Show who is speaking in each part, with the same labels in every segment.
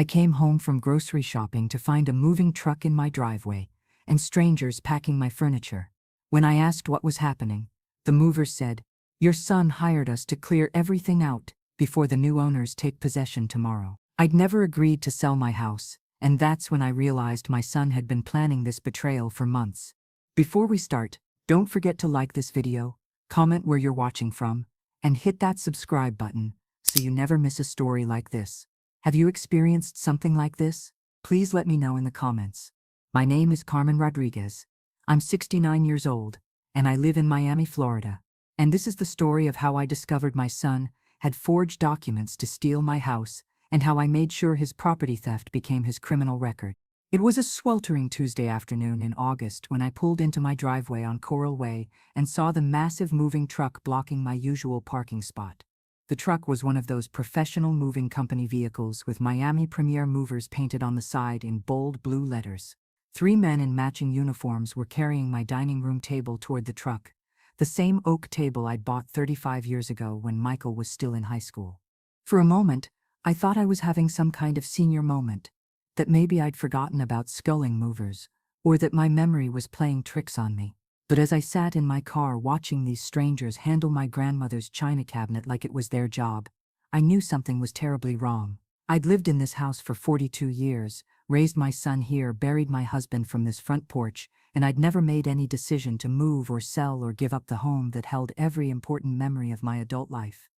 Speaker 1: I came home from grocery shopping to find a moving truck in my driveway and strangers packing my furniture. When I asked what was happening, the movers said, "Your son hired us to clear everything out before the new owners take possession tomorrow." I'd never agreed to sell my house, and that's when I realized my son had been planning this betrayal for months. Before we start, don't forget to like this video, comment where you're watching from, and hit that subscribe button so you never miss a story like this. Have you experienced something like this? Please let me know in the comments. My name is Carmen Rodriguez. I'm 69 years old, and I live in Miami, Florida. And this is the story of how I discovered my son had forged documents to steal my house and how I made sure his property theft became his criminal record. It was a sweltering Tuesday afternoon in August when I pulled into my driveway on Coral Way and saw the massive moving truck blocking my usual parking spot. The truck was one of those professional moving company vehicles with Miami Premier Movers painted on the side in bold blue letters. 3 men in matching uniforms were carrying my dining room table toward the truck, the same oak table I'd bought 35 years ago when Michael was still in high school. For a moment, I thought I was having some kind of senior moment, that maybe I'd forgotten about sculling movers, or that my memory was playing tricks on me. But as I sat in my car watching these strangers handle my grandmother's china cabinet like it was their job, I knew something was terribly wrong. I'd lived in this house for 42 years, raised my son here, buried my husband from this front porch, and I'd never made any decision to move or sell or give up the home that held every important memory of my adult life.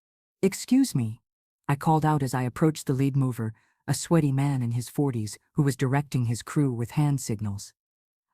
Speaker 1: "Excuse me," I called out as I approached the lead mover, a sweaty man in his 40s who was directing his crew with hand signals.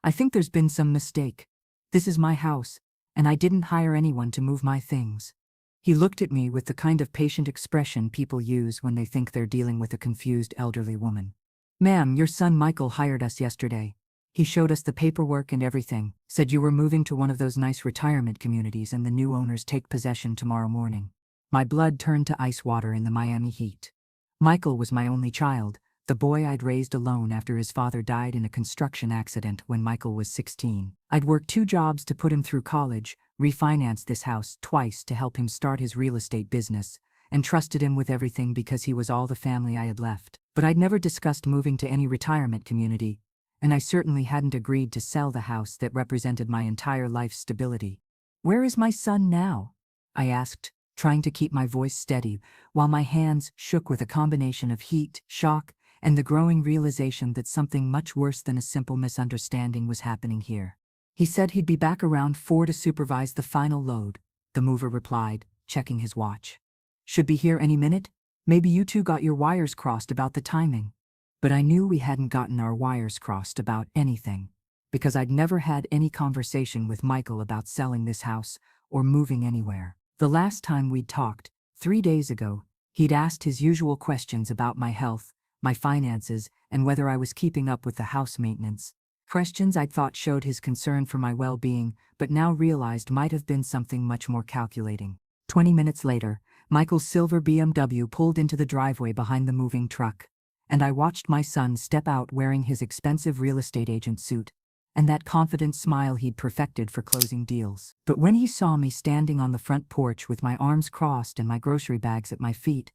Speaker 1: "I think there's been some mistake. This is my house, and I didn't hire anyone to move my things." He looked at me with the kind of patient expression people use when they think they're dealing with a confused elderly woman. "Ma'am, your son Michael hired us yesterday. He showed us the paperwork and everything, said you were moving to one of those nice retirement communities and the new owners take possession tomorrow morning." My blood turned to ice water in the Miami heat. Michael was my only child, the boy I'd raised alone after his father died in a construction accident when Michael was 16. I'd worked 2 jobs to put him through college, refinanced this house twice to help him start his real estate business, and trusted him with everything because he was all the family I had left. But I'd never discussed moving to any retirement community, and I certainly hadn't agreed to sell the house that represented my entire life's stability. "Where is my son now?" I asked, trying to keep my voice steady, while my hands shook with a combination of heat, shock, and the growing realization that something much worse than a simple misunderstanding was happening here. "He said he'd be back around 4 to supervise the final load," the mover replied, checking his watch. "Should be here any minute. Maybe you two got your wires crossed about the timing." But I knew we hadn't gotten our wires crossed about anything, because I'd never had any conversation with Michael about selling this house or moving anywhere. The last time we'd talked, 3 days ago, he'd asked his usual questions about my health, my finances, and whether I was keeping up with the house maintenance. Questions I'd thought showed his concern for my well-being, but now realized might have been something much more calculating. 20 minutes later, Michael's silver BMW pulled into the driveway behind the moving truck, and I watched my son step out wearing his expensive real estate agent suit and that confident smile he'd perfected for closing deals. But when he saw me standing on the front porch with my arms crossed and my grocery bags at my feet,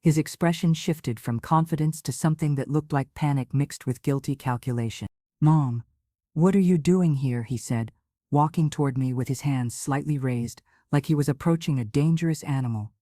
Speaker 1: his expression shifted from confidence to something that looked like panic mixed with guilty calculation. "Mom, what are you doing here?" he said, walking toward me with his hands slightly raised, like he was approaching a dangerous animal.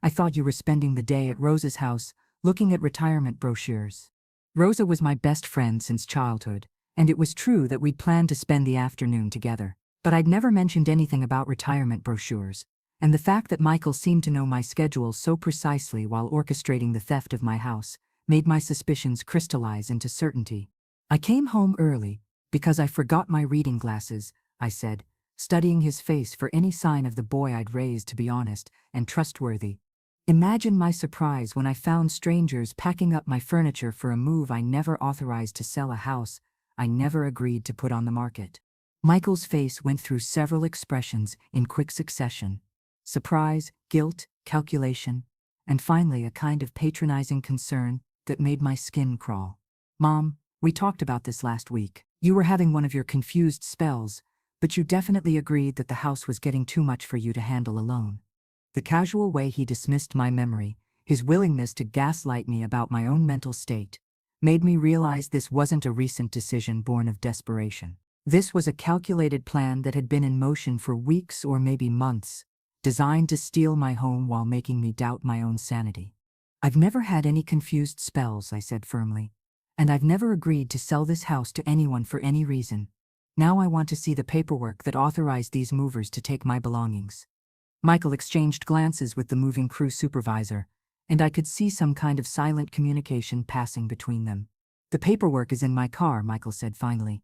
Speaker 1: "I thought you were spending the day at Rosa's house, looking at retirement brochures." Rosa was my best friend since childhood, and it was true that we'd planned to spend the afternoon together. But I'd never mentioned anything about retirement brochures, and the fact that Michael seemed to know my schedule so precisely while orchestrating the theft of my house made my suspicions crystallize into certainty. "I came home early because I forgot my reading glasses," I said, studying his face for any sign of the boy I'd raised to be honest and trustworthy. Imagine my surprise when I found strangers packing up my furniture for a move I never authorized to sell a house I never agreed to put on the market. Michael's face went through several expressions in quick succession: surprise, guilt, calculation, and finally a kind of patronizing concern that made my skin crawl. "Mom, we talked about this last week. You were having one of your confused spells, but you definitely agreed that the house was getting too much for you to handle alone." The casual way he dismissed my memory, his willingness to gaslight me about my own mental state, made me realize this wasn't a recent decision born of desperation. This was a calculated plan that had been in motion for weeks or maybe months, designed to steal my home while making me doubt my own sanity. I've never had any confused spells, I said firmly, and I've never agreed to sell this house to anyone for any reason. Now I want to see the paperwork that authorized these movers to take my belongings. Michael exchanged glances with the moving crew supervisor, and I could see some kind of silent communication passing between them. The paperwork is in my car, Michael said finally.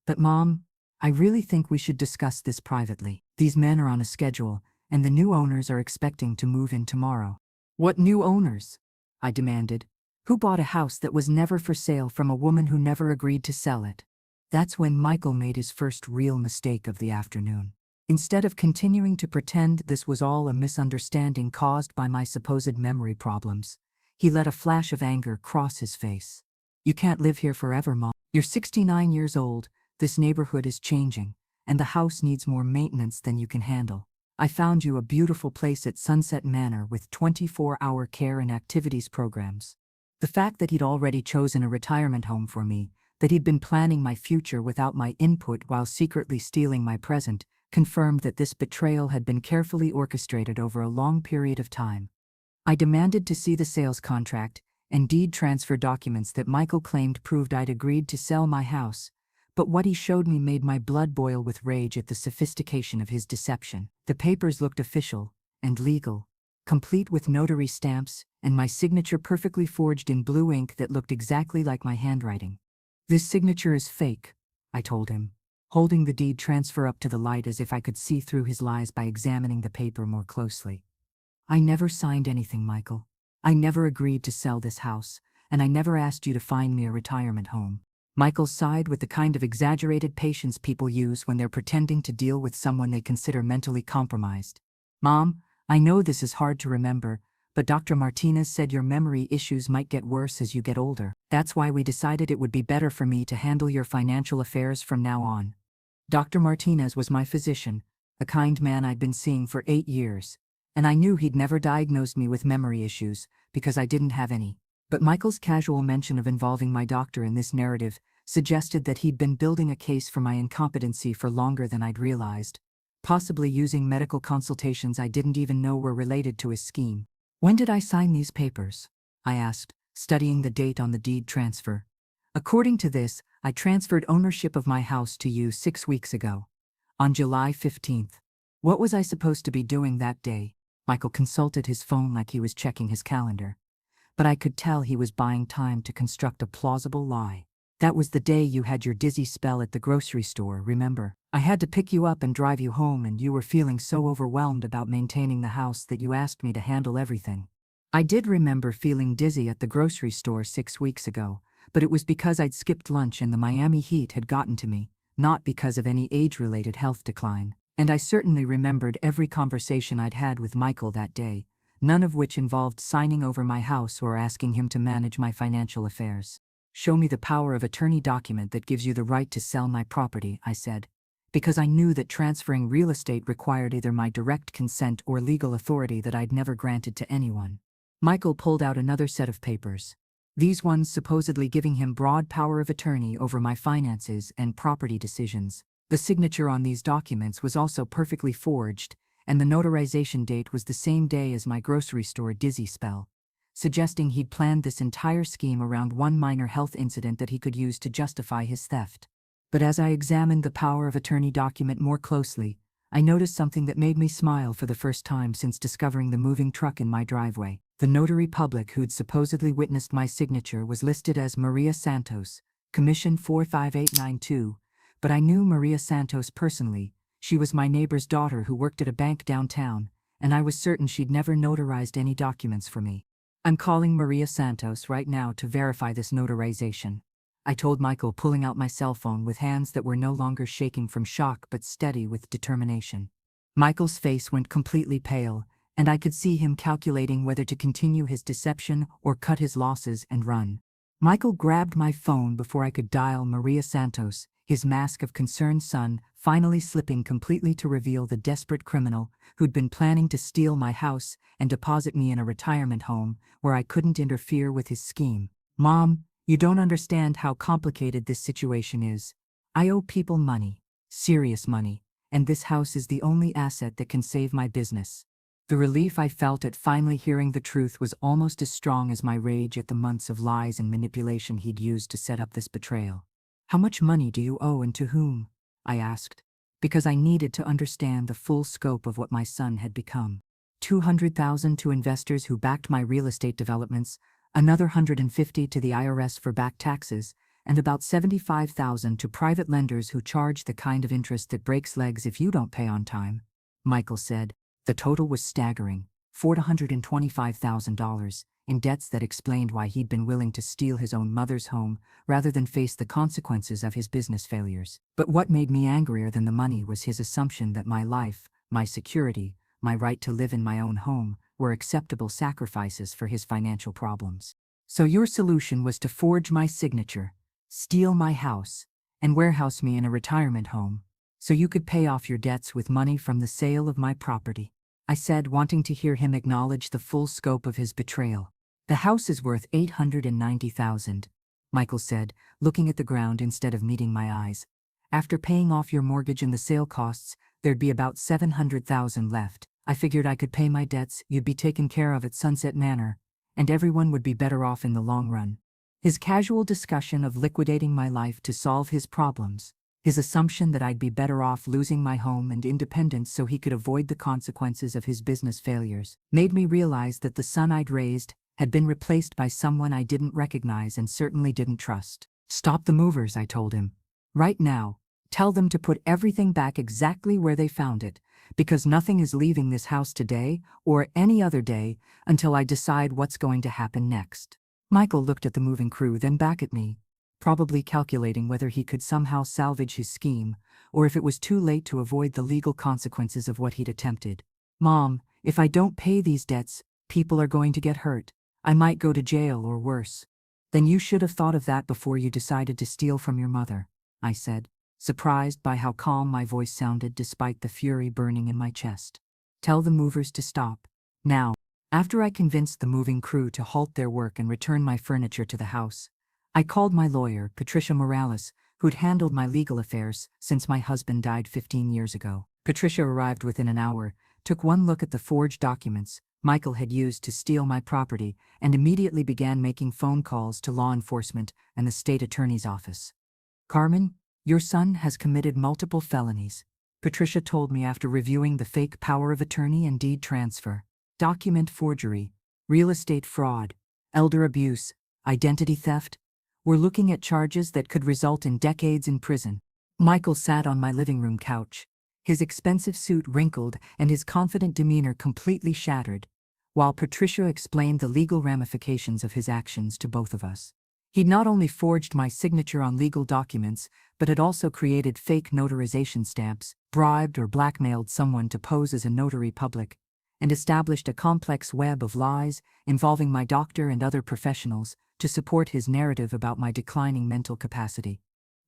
Speaker 1: But Mom, I really think we should discuss this privately. These men are on a schedule, and the new owners are expecting to move in tomorrow. What new owners? I demanded. Who bought a house that was never for sale from a woman who never agreed to sell it? That's when Michael made his first real mistake of the afternoon. Instead of continuing to pretend this was all a misunderstanding caused by my supposed memory problems, he let a flash of anger cross his face. You can't live here forever, Mom. You're 69 years old, this neighborhood is changing, and the house needs more maintenance than you can handle. I found you a beautiful place at Sunset Manor with 24-hour care and activities programs. The fact that he'd already chosen a retirement home for me, that he'd been planning my future without my input while secretly stealing my present, confirmed that this betrayal had been carefully orchestrated over a long period of time. I demanded to see the sales contract and deed transfer documents that Michael claimed proved I'd agreed to sell my house, but what he showed me made my blood boil with rage at the sophistication of his deception. The papers looked official and legal, complete with notary stamps and my signature perfectly forged in blue ink that looked exactly like my handwriting. This signature is fake, I told him, holding the deed transfer up to the light as if I could see through his lies by examining the paper more closely. I never signed anything, Michael. I never agreed to sell this house, and I never asked you to find me a retirement home. Michael sighed with the kind of exaggerated patience people use when they're pretending to deal with someone they consider mentally compromised. Mom, I know this is hard to remember, but Dr. Martinez said your memory issues might get worse as you get older. That's why we decided it would be better for me to handle your financial affairs from now on. Dr. Martinez was my physician, a kind man I'd been seeing for 8 years, and I knew he'd never diagnosed me with memory issues because I didn't have any. But Michael's casual mention of involving my doctor in this narrative suggested that he'd been building a case for my incompetency for longer than I'd realized, possibly using medical consultations I didn't even know were related to his scheme. When did I sign these papers? I asked, studying the date on the deed transfer. According to this, I transferred ownership of my house to you 6 weeks ago, on July 15th. What was I supposed to be doing that day? Michael consulted his phone like he was checking his calendar. But I could tell he was buying time to construct a plausible lie. That was the day you had your dizzy spell at the grocery store, remember? I had to pick you up and drive you home, and you were feeling so overwhelmed about maintaining the house that you asked me to handle everything. I did remember feeling dizzy at the grocery store 6 weeks ago, but it was because I'd skipped lunch and the Miami heat had gotten to me, not because of any age-related health decline. And I certainly remembered every conversation I'd had with Michael that day, none of which involved signing over my house or asking him to manage my financial affairs. Show me the power of attorney document that gives you the right to sell my property, I said, because I knew that transferring real estate required either my direct consent or legal authority that I'd never granted to anyone. Michael pulled out another set of papers, these ones supposedly giving him broad power of attorney over my finances and property decisions. The signature on these documents was also perfectly forged, and the notarization date was the same day as my grocery store dizzy spell, suggesting he'd planned this entire scheme around one minor health incident that he could use to justify his theft. But as I examined the power of attorney document more closely, I noticed something that made me smile for the first time since discovering the moving truck in my driveway. The notary public who'd supposedly witnessed my signature was listed as Maria Santos, Commission 45892, but I knew Maria Santos personally. She was my neighbor's daughter who worked at a bank downtown, and I was certain she'd never notarized any documents for me. I'm calling Maria Santos right now to verify this notarization, I told Michael, pulling out my cell phone with hands that were no longer shaking from shock but steady with determination. Michael's face went completely pale, and I could see him calculating whether to continue his deception or cut his losses and run. Michael grabbed my phone before I could dial Maria Santos, his mask of concerned son finally slipping completely to reveal the desperate criminal who'd been planning to steal my house and deposit me in a retirement home where I couldn't interfere with his scheme. Mom, You don't understand how complicated this situation is. I owe people money, serious money, and this house is the only asset that can save my business. The relief I felt at finally hearing the truth was almost as strong as my rage at the months of lies and manipulation he'd used to set up this betrayal. How much money do you owe and to whom? I asked, because I needed to understand the full scope of what my son had become. 200,000 to investors who backed my real estate developments, another 150 to the IRS for back taxes, and about 75,000 to private lenders who charge the kind of interest that breaks legs if you don't pay on time. Michael said. The total was staggering, $425,000, in debts that explained why he'd been willing to steal his own mother's home rather than face the consequences of his business failures. But what made me angrier than the money was his assumption that my life, my security, my right to live in my own home were acceptable sacrifices for his financial problems. So your solution was to forge my signature, steal my house, and warehouse me in a retirement home, so you could pay off your debts with money from the sale of my property, I said, wanting to hear him acknowledge the full scope of his betrayal. The house is worth $890,000, Michael said, looking at the ground instead of meeting my eyes. After paying off your mortgage and the sale costs, there'd be about $700,000 left. I figured I could pay my debts, you'd be taken care of at Sunset Manor, and everyone would be better off in the long run. His casual discussion of liquidating my life to solve his problems, his assumption that I'd be better off losing my home and independence so he could avoid the consequences of his business failures, made me realize that the son I'd raised had been replaced by someone I didn't recognize and certainly didn't trust. Stop the movers, I told him. Right now, tell them to put everything back exactly where they found it, because nothing is leaving this house today or any other day until I decide what's going to happen next. Michael looked at the moving crew, then back at me, probably calculating whether he could somehow salvage his scheme, or if it was too late to avoid the legal consequences of what he'd attempted. Mom, if I don't pay these debts, people are going to get hurt. I might go to jail or worse. Then you should have thought of that before you decided to steal from your mother, I said, surprised by how calm my voice sounded despite the fury burning in my chest. Tell the movers to stop. Now. After I convinced the moving crew to halt their work and return my furniture to the house, I called my lawyer, Patricia Morales, who'd handled my legal affairs since my husband died 15 years ago. Patricia arrived within an hour, took one look at the forged documents Michael had used to steal my property, and immediately began making phone calls to law enforcement and the state attorney's office. Carmen, your son has committed multiple felonies, Patricia told me after reviewing the fake power of attorney and deed transfer, document forgery, real estate fraud, elder abuse, identity theft. We're looking at charges that could result in decades in prison. Michael sat on my living room couch, his expensive suit wrinkled and his confident demeanor completely shattered, while Patricia explained the legal ramifications of his actions to both of us. He'd not only forged my signature on legal documents, but had also created fake notarization stamps, bribed or blackmailed someone to pose as a notary public, and established a complex web of lies involving my doctor and other professionals to support his narrative about my declining mental capacity.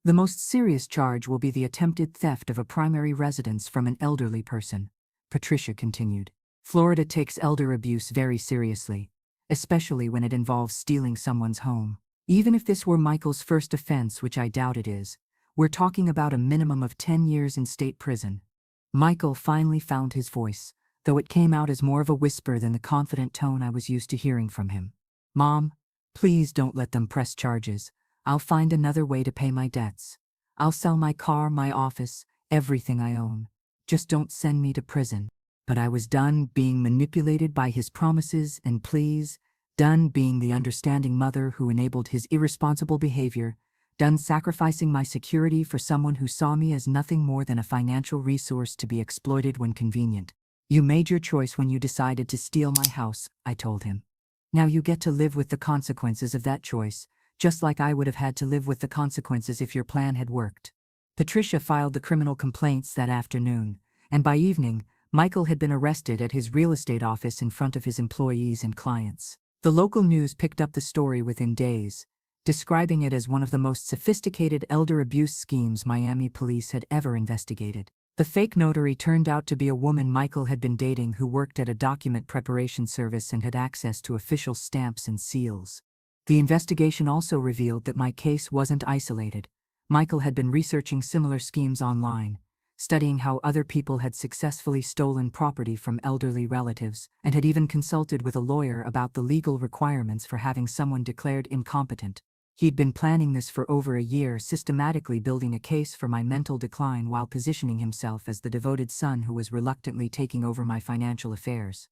Speaker 1: The most serious charge will be the attempted theft of a primary residence from an elderly person, Patricia continued. Florida takes elder abuse very seriously, especially when it involves stealing someone's home. Even if this were Michael's first offense, which I doubt it is, we're talking about a minimum of 10 years in state prison. Michael finally found his voice, though it came out as more of a whisper than the confident tone I was used to hearing from him. Mom, please don't let them press charges. I'll find another way to pay my debts. I'll sell my car, my office, everything I own. Just don't send me to prison. But I was done being manipulated by his promises and pleas, done being the understanding mother who enabled his irresponsible behavior, done sacrificing my security for someone who saw me as nothing more than a financial resource to be exploited when convenient. You made your choice when you decided to steal my house, I told him. Now you get to live with the consequences of that choice, just like I would have had to live with the consequences if your plan had worked. Patricia filed the criminal complaints that afternoon, and by evening, Michael had been arrested at his real estate office in front of his employees and clients. The local news picked up the story within days, describing it as one of the most sophisticated elder abuse schemes Miami police had ever investigated. The fake notary turned out to be a woman Michael had been dating who worked at a document preparation service and had access to official stamps and seals. The investigation also revealed that my case wasn't isolated. Michael had been researching similar schemes online, studying how other people had successfully stolen property from elderly relatives, and had even consulted with a lawyer about the legal requirements for having someone declared incompetent. He'd been planning this for over a year, systematically building a case for my mental decline while positioning himself as the devoted son who was reluctantly taking over my financial affairs.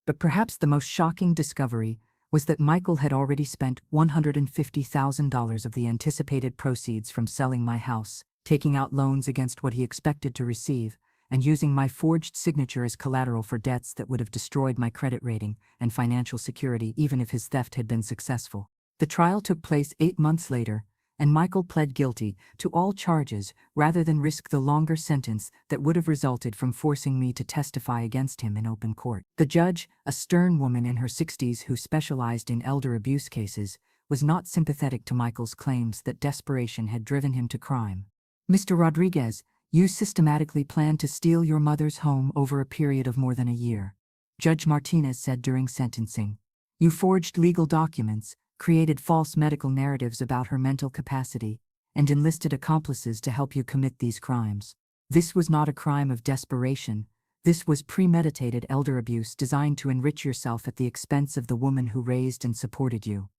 Speaker 1: But perhaps the most shocking discovery was that Michael had already spent $150,000 of the anticipated proceeds from selling my house, taking out loans against what he expected to receive, and using my forged signature as collateral for debts that would have destroyed my credit rating and financial security even if his theft had been successful. The trial took place 8 months later, and Michael pled guilty to all charges rather than risk the longer sentence that would have resulted from forcing me to testify against him in open court. The judge, a stern woman in her 60s who specialized in elder abuse cases, was not sympathetic to Michael's claims that desperation had driven him to crime. "Mr. Rodriguez, you systematically planned to steal your mother's home over a period of more than a year," Judge Martinez said during sentencing. "You forged legal documents, created false medical narratives about her mental capacity, and enlisted accomplices to help you commit these crimes. This was not a crime of desperation. This was premeditated elder abuse designed to enrich yourself at the expense of the woman who raised and supported you."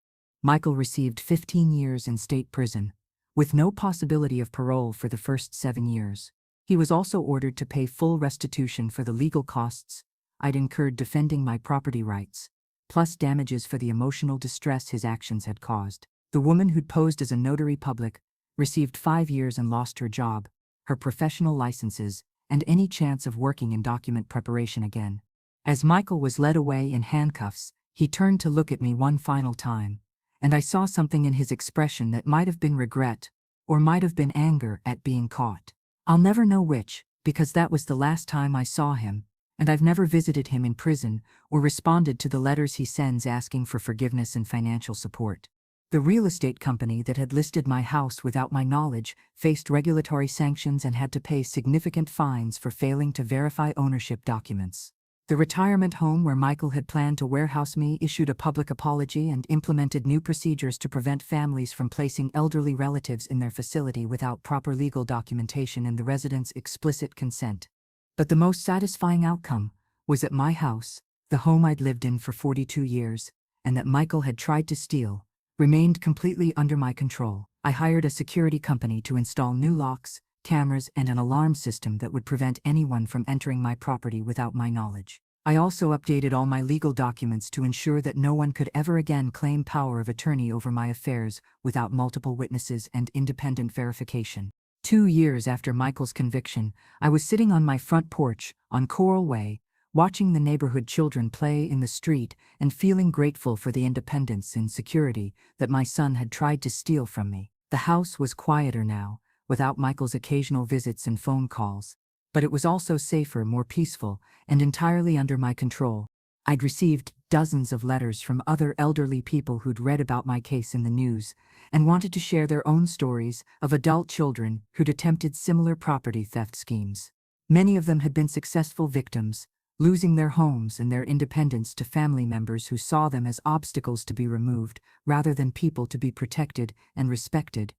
Speaker 1: Michael received 15 years in state prison, with no possibility of parole for the first 7 years. He was also ordered to pay full restitution for the legal costs I'd incurred defending my property rights, plus damages for the emotional distress his actions had caused. The woman who'd posed as a notary public received 5 years and lost her job, her professional licenses, and any chance of working in document preparation again. As Michael was led away in handcuffs, he turned to look at me one final time, and I saw something in his expression that might have been regret, or might have been anger at being caught. I'll never know which, because that was the last time I saw him, and I've never visited him in prison or responded to the letters he sends asking for forgiveness and financial support. The real estate company that had listed my house without my knowledge faced regulatory sanctions and had to pay significant fines for failing to verify ownership documents. The retirement home where Michael had planned to warehouse me issued a public apology and implemented new procedures to prevent families from placing elderly relatives in their facility without proper legal documentation and the residents' explicit consent. But the most satisfying outcome was that my house, the home I'd lived in for 42 years, and that Michael had tried to steal, remained completely under my control. I hired a security company to install new locks, cameras, and an alarm system that would prevent anyone from entering my property without my knowledge. I also updated all my legal documents to ensure that no one could ever again claim power of attorney over my affairs without multiple witnesses and independent verification. 2 years after Michael's conviction, I was sitting on my front porch on Coral Way, watching the neighborhood children play in the street and feeling grateful for the independence and security that my son had tried to steal from me. The house was quieter now, without Michael's occasional visits and phone calls, but it was also safer, more peaceful, and entirely under my control. I'd received dozens of letters from other elderly people who'd read about my case in the news and wanted to share their own stories of adult children who'd attempted similar property theft schemes. Many of them had been successful victims, losing their homes and their independence to family members who saw them as obstacles to be removed rather than people to be protected and respected.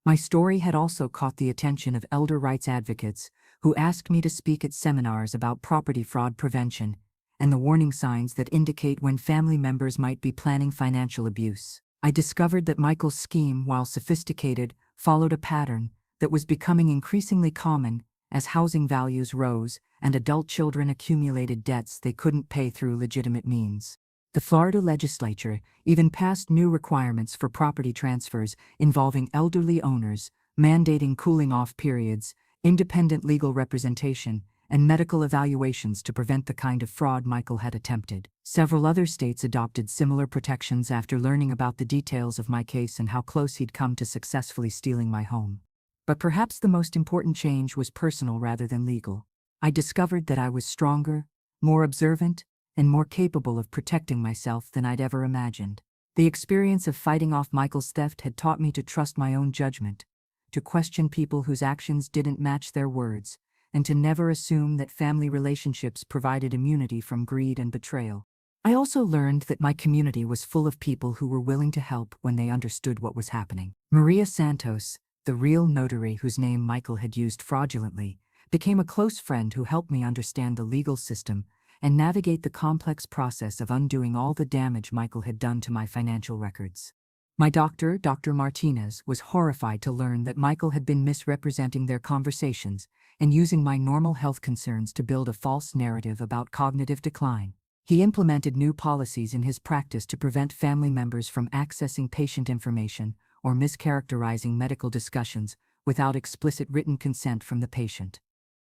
Speaker 1: My story had also caught the attention of elder rights advocates who asked me to speak at seminars about property fraud prevention and the warning signs that indicate when family members might be planning financial abuse. I discovered that Michael's scheme, while sophisticated, followed a pattern that was becoming increasingly common as housing values rose and adult children accumulated debts they couldn't pay through legitimate means. The Florida legislature even passed new requirements for property transfers involving elderly owners, mandating cooling-off periods, independent legal representation, and medical evaluations to prevent the kind of fraud Michael had attempted. Several other states adopted similar protections after learning about the details of my case and how close he'd come to successfully stealing my home. But perhaps the most important change was personal rather than legal. I discovered that I was stronger, more observant, and more capable of protecting myself than I'd ever imagined. The experience of fighting off Michael's theft had taught me to trust my own judgment, to question people whose actions didn't match their words, and to never assume that family relationships provided immunity from greed and betrayal. I also learned that my community was full of people who were willing to help when they understood what was happening. Maria Santos, the real notary whose name Michael had used fraudulently, became a close friend who helped me understand the legal system and navigate the complex process of undoing all the damage Michael had done to my financial records. My doctor, Dr. Martinez, was horrified to learn that Michael had been misrepresenting their conversations and using my normal health concerns to build a false narrative about cognitive decline. He implemented new policies in his practice to prevent family members from accessing patient information or mischaracterizing medical discussions without explicit written consent from the patient.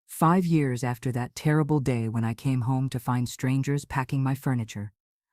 Speaker 1: 5 years after that terrible day when I came home to find strangers packing my furniture,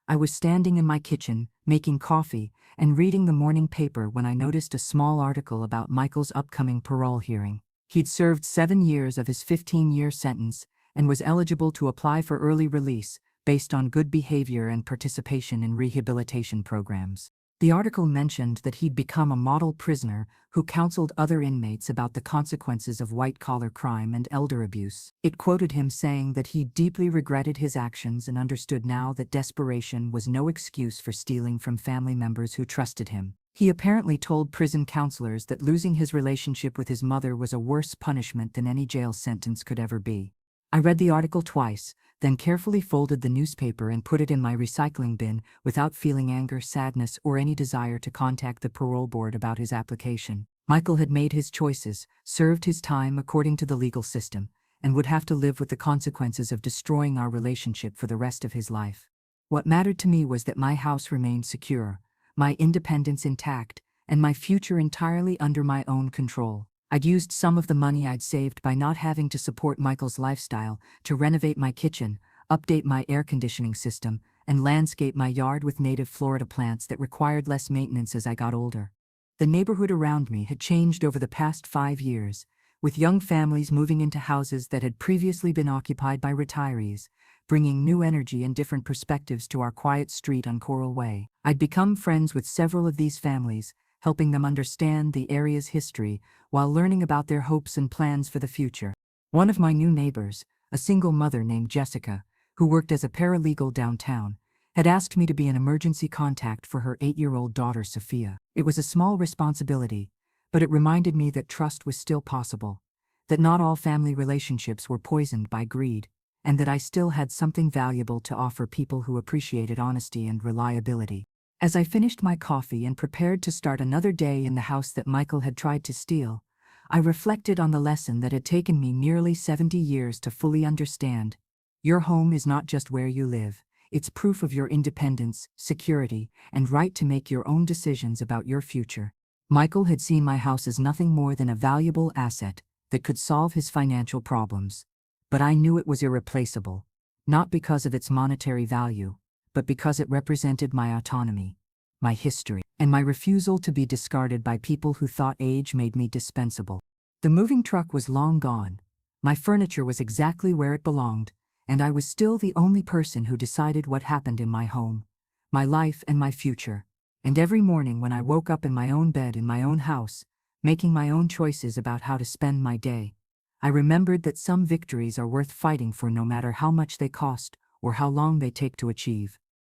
Speaker 1: I was standing in my kitchen, making coffee, and reading the morning paper when I noticed a small article about Michael's upcoming parole hearing. He'd served 7 years of his 15-year sentence and was eligible to apply for early release based on good behavior and participation in rehabilitation programs. The article mentioned that he'd become a model prisoner who counseled other inmates about the consequences of white-collar crime and elder abuse. It quoted him saying that he deeply regretted his actions and understood now that desperation was no excuse for stealing from family members who trusted him. He apparently told prison counselors that losing his relationship with his mother was a worse punishment than any jail sentence could ever be. I read the article twice, then carefully folded the newspaper and put it in my recycling bin without feeling anger, sadness, or any desire to contact the parole board about his application. Michael had made his choices, served his time according to the legal system, and would have to live with the consequences of destroying our relationship for the rest of his life. What mattered to me was that my house remained secure, my independence intact, and my future entirely under my own control. I'd used some of the money I'd saved by not having to support Michael's lifestyle to renovate my kitchen, update my air conditioning system, and landscape my yard with native Florida plants that required less maintenance as I got older. The neighborhood around me had changed over the past 5 years, with young families moving into houses that had previously been occupied by retirees, bringing new energy and different perspectives to our quiet street on Coral Way. I'd become friends with several of these families, helping them understand the area's history while learning about their hopes and plans for the future. One of my new neighbors, a single mother named Jessica, who worked as a paralegal downtown, had asked me to be an emergency contact for her 8-year-old daughter Sophia. It was a small responsibility, but it reminded me that trust was still possible, that not all family relationships were poisoned by greed, and that I still had something valuable to offer people who appreciated honesty and reliability. As I finished my coffee and prepared to start another day in the house that Michael had tried to steal, I reflected on the lesson that had taken me nearly 70 years to fully understand. Your home is not just where you live, it's proof of your independence, security, and right to make your own decisions about your future. Michael had seen my house as nothing more than a valuable asset that could solve his financial problems. But I knew it was irreplaceable, not because of its monetary value, but because it represented my autonomy, my history, and my refusal to be discarded by people who thought age made me dispensable. The moving truck was long gone, my furniture was exactly where it belonged, and I was still the only person who decided what happened in my home, my life and my future. And every morning when I woke up in my own bed in my own house, making my own choices about how to spend my day, I remembered that some victories are worth fighting for no matter how much they cost or how long they take to achieve.